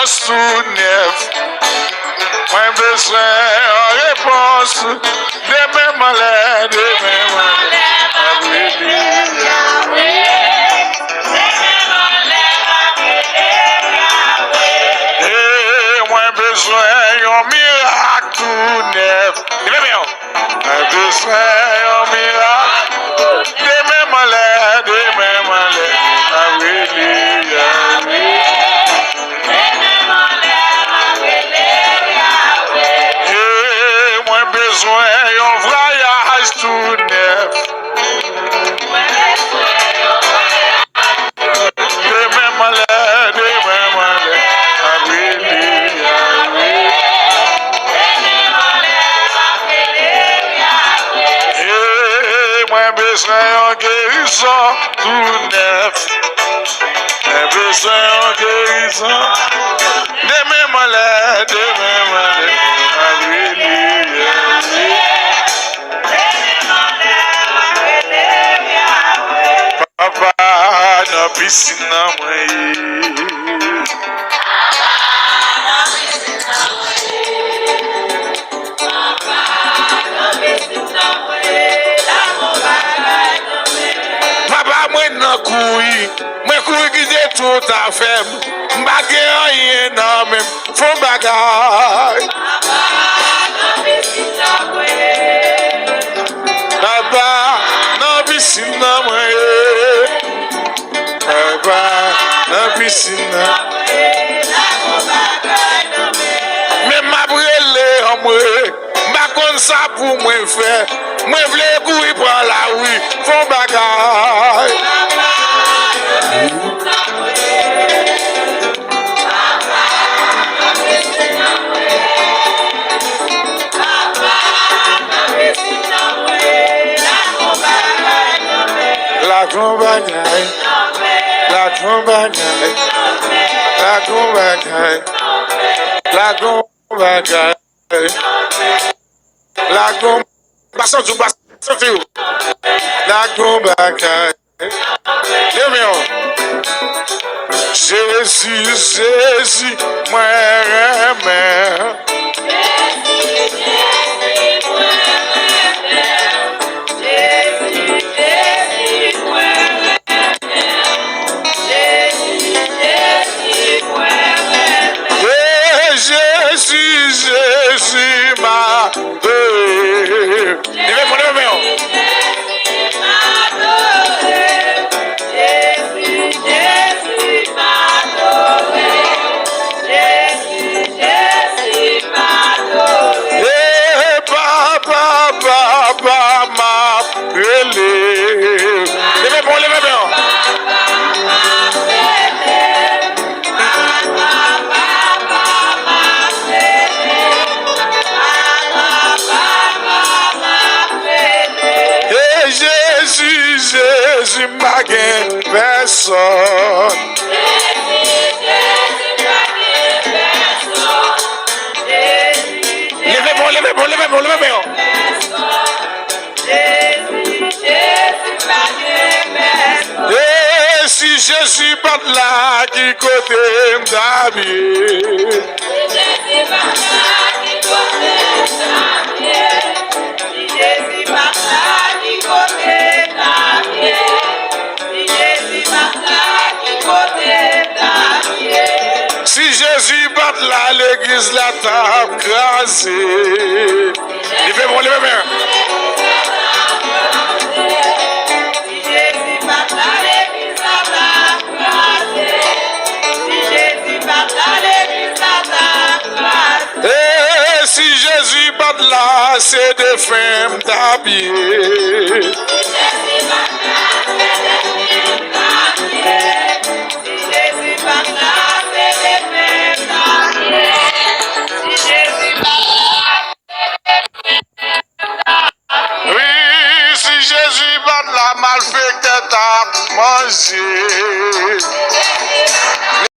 voyage tout neuf. Moi besoin en réponse de mes malades, de mes malades. Et moi besoin un miracle tout neuf. Moi besoin un miracle de mes malades, de mes malades. Et moi besoin un voyage tout neuf. De mes malades, de mes malades. Besoin en guérison tout neuf. Besoin en guérison de mes malades, de mes malades. Alléluia. Papa, na piscine moi. Mwen koui ki de tout a fem. Mbake an yen nan men fon bagay. Papa nan piscine nan mwen. Papa nan piscine nan men mabrele an mwen. Mbakon sa pou mwen fè. Mwen vle koui pran la oui fon bagay. La compagnie, la compagnie, la compagnie, la compagnie, la compagnie, la compagnie. Jésus, Jésus, moi remets. Jésus, Jésus m'a donné. Jésus m'a gagné personne. Levez-moi. Et si Jésus bat là, qui côté m'habille. Si Jésus bat là, l'église la table crasée. Levez-moi. Et si Jésus bat là, c'est des femmes d'habiller.